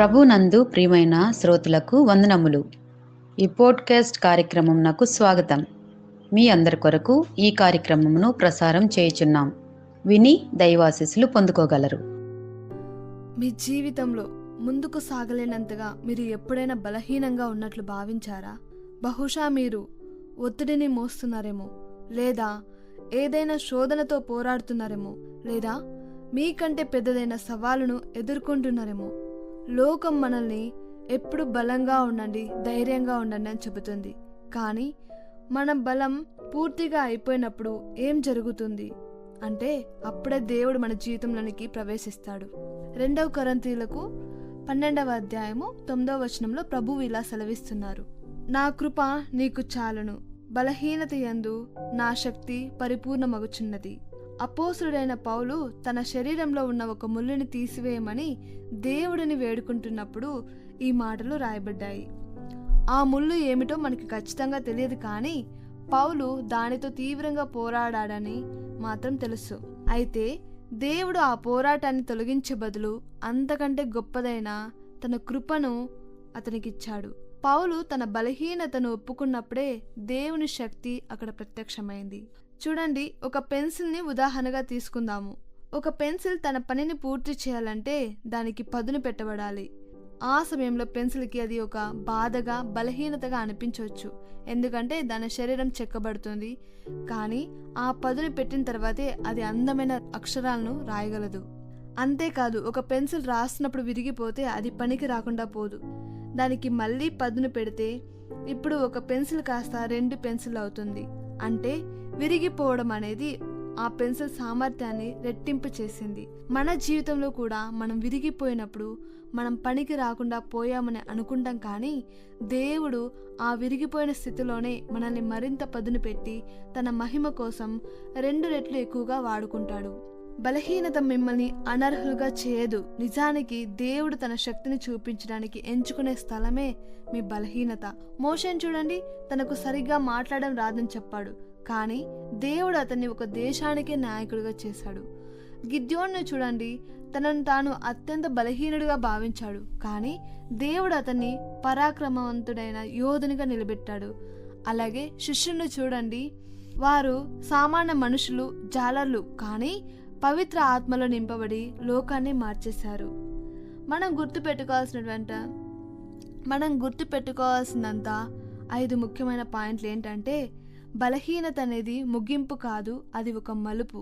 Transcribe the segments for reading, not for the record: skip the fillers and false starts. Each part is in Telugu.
ప్రభునందు ప్రియమైన శ్రోతలకు వందనములు. ఈ పోడ్కాస్ట్ కార్యక్రమం నాకు స్వాగతం. మీ అందరి కొరకు ఈ కార్యక్రమమును ప్రసారం చేయుచున్నాం. విని దైవాశీస్సులు పొందుకోగలరు. మీ జీవితంలో ముందుకు సాగలేనంతగా మీరు ఎప్పుడైనా బలహీనంగా ఉన్నట్లు భావించారా? బహుశా మీరు ఒత్తిడిని మోస్తున్నారేమో, లేదా ఏదైనా శోధనతో పోరాడుతున్నారేమో, లేదా మీకంటే పెద్దదైన సవాలును ఎదుర్కొంటున్నారేమో. లోకం మనల్ని ఎప్పుడు బలంగా ఉండండి, ధైర్యంగా ఉండండి అని చెబుతుంది. కానీ మన బలం పూర్తిగా అయిపోయినప్పుడు ఏం జరుగుతుంది అంటే అప్పుడే దేవుడు మన జీవితంలోనికి ప్రవేశిస్తాడు. 2 కొరింథీయులకు 12వ అధ్యాయము 9వ వచనంలో ప్రభువు ఇలా సెలవిస్తున్నారు: నా కృప నీకు చాలును, బలహీనత యందు నా శక్తి పరిపూర్ణమగుచున్నది. అపోస్తుడైన పౌలు తన శరీరంలో ఉన్న ఒక ముళ్ళుని తీసివేయమని దేవుడిని వేడుకుంటున్నప్పుడు ఈ మాటలు రాయబడ్డాయి. ఆ ముళ్ళు ఏమిటో మనకి ఖచ్చితంగా తెలియదు, కానీ పౌలు దానితో తీవ్రంగా పోరాడాడని మాత్రం తెలుసు. అయితే దేవుడు ఆ పోరాటాన్ని తొలగించే బదులు అంతకంటే గొప్పదైన తన కృపను అతనికిచ్చాడు. పౌలు తన బలహీనతను ఒప్పుకున్నప్పుడే దేవుని శక్తి అక్కడ ప్రత్యక్షమైంది. చూడండి, ఒక పెన్సిల్ని ఉదాహరణగా తీసుకుందాము. ఒక పెన్సిల్ తన పనిని పూర్తి చేయాలంటే దానికి పదును పెట్టబడాలి. ఆ సమయంలో పెన్సిల్కి అది ఒక బాధగా, బలహీనతగా అనిపించవచ్చు, ఎందుకంటే దాని శరీరం చెక్కబడుతుంది. కానీ ఆ పదును పెట్టిన తర్వాతే అది అందమైన అక్షరాలను రాయగలదు. అంతేకాదు, ఒక పెన్సిల్ రాస్తున్నప్పుడు విరిగిపోతే అది పనికి రాకుండా పోదు. దానికి మళ్ళీ పదును పెడితే ఇప్పుడు ఒక పెన్సిల్ కాస్త 2 పెన్సిల్ అవుతుంది. అంటే విరిగిపోవడం అనేది ఆ పెన్సిల్ సామర్థ్యాన్ని రెట్టింపు చేసింది. మన జీవితంలో కూడా మనం విరిగిపోయినప్పుడు మనం పనికి రాకుండా పోయామని అనుకుంటాం, కానీ దేవుడు ఆ విరిగిపోయిన స్థితిలోనే మనల్ని మరింత పదును పెట్టి తన మహిమ కోసం 2 రెట్లు ఎక్కువగా వాడుకుంటాడు. బలహీనత మిమ్మల్ని అనర్హులుగా చేయదు. నిజానికి దేవుడు తన శక్తిని చూపించడానికి ఎంచుకునే స్థలమే మీ బలహీనత. మోషేను చూడండి, తనకు సరిగ్గా మాట్లాడడం రాదని చెప్పాడు, కానీ దేవుడు అతన్ని ఒక దేశానికే నాయకుడిగా చేశాడు. గిద్యోనును చూడండి, తనను తాను అత్యంత బలహీనుడిగా భావించాడు, కానీ దేవుడు అతన్ని పరాక్రమవంతుడైన యోధునిగా నిలబెట్టాడు. అలాగే శిష్యులను చూడండి, వారు సామాన్య మనుషులు, జాలర్లు, కానీ పవిత్ర ఆత్మలో నింపబడి లోకాన్ని మార్చేశారు. మనం గుర్తుపెట్టుకోవాల్సినంత 5 ముఖ్యమైన పాయింట్లు ఏంటంటే, బలహీనత అనేది ముగింపు కాదు, అది ఒక మలుపు.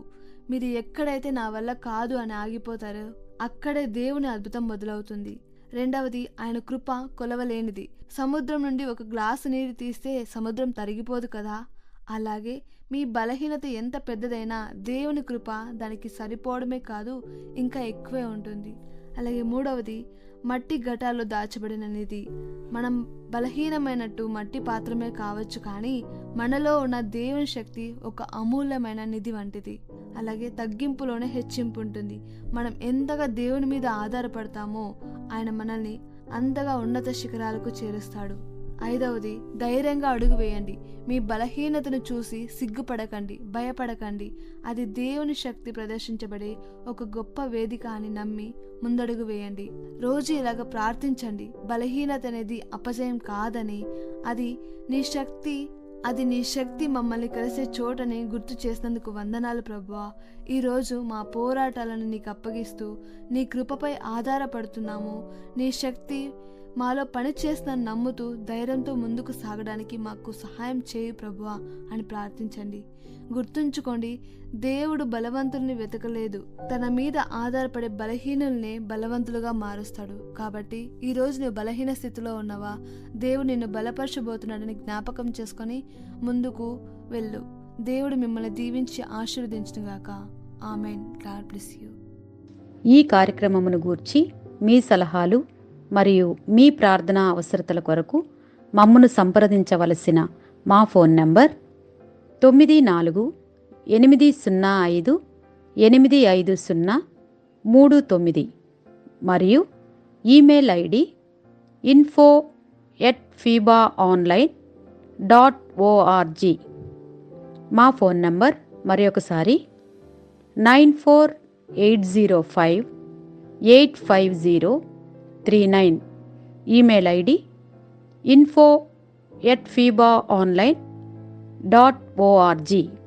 మీరు ఎక్కడైతే నా వల్ల కాదు అని ఆగిపోతారో అక్కడే దేవుని అద్భుతం మొదలవుతుంది. 2వది, ఆయన కృప కొలవలేనిది. సముద్రం నుండి ఒక గ్లాసు నీరు తీస్తే సముద్రం తరిగిపోదు కదా, అలాగే మీ బలహీనత ఎంత పెద్దదైనా దేవుని కృప దానికి సరిపోవడమే కాదు, ఇంకా ఎక్కువే ఉంటుంది. అలాగే 3వది, మట్టి ఘటాల్లో దాచబడిన నిధి. మనం బలహీనమైనట్టు మట్టి పాత్రమే కావచ్చు, కానీ మనలో ఉన్న దేవుని శక్తి ఒక అమూల్యమైన నిధి వంటిది. అలాగే తగ్గింపులోనే హెచ్చింపు ఉంటుంది. మనం ఎంతగా దేవుని మీద ఆధారపడతామో ఆయన మనల్ని అంతగా ఉన్నత శిఖరాలకు చేరుస్తాడు. 5వది, ధైర్యంగా అడుగు వేయండి. మీ బలహీనతను చూసి సిగ్గుపడకండి, భయపడకండి. అది దేవుని శక్తి ప్రదర్శించబడే ఒక గొప్ప వేదిక అని నమ్మి ముందడుగు వేయండి. రోజు ఇలాగ ప్రార్థించండి. బలహీనత అనేది అపజయం కాదని, అది నీ శక్తి మమ్మల్ని కలిసే చోటని గుర్తు చేసినందుకు వందనాలు ప్రభువా. ఈరోజు మా పోరాటాలను నీకు అప్పగిస్తూ నీ కృపపై ఆధారపడుతున్నాము. నీ శక్తి మాలో పని చేస్తుందని నమ్ముతూ ధైర్యంతో ముందుకు సాగడానికి మాకు సహాయం చేయు ప్రభువా అని ప్రార్థించండి. గుర్తుంచుకోండి, దేవుడు బలవంతుల్ని వెతకలేదు, తన మీద ఆధారపడే బలహీనుల్ని బలవంతులుగా మారుస్తాడు. కాబట్టి ఈరోజు నువ్వు బలహీన స్థితిలో ఉన్నావా, దేవుడు నిన్ను బలపరచబోతున్నాడని జ్ఞాపకం చేసుకొని ముందుకు వెళ్ళు. దేవుడు మిమ్మల్ని దీవించి ఆశీర్వదించునుగాక. ఆమెన్. God bless you. ఈ కార్యక్రమమును గూర్చి మీ సలహాలు మరియు మీ ప్రార్థనా అవసరతల కొరకు మమ్మను సంప్రదించవలసిన మా ఫోన్ నంబర్ 9485585039 మరియు ఈమెయిల్ ఐడి info@fibaonline.org. మా ఫోన్ నంబర్ మరొకసారి 94805850 39. Email ID info@fibaonline.org.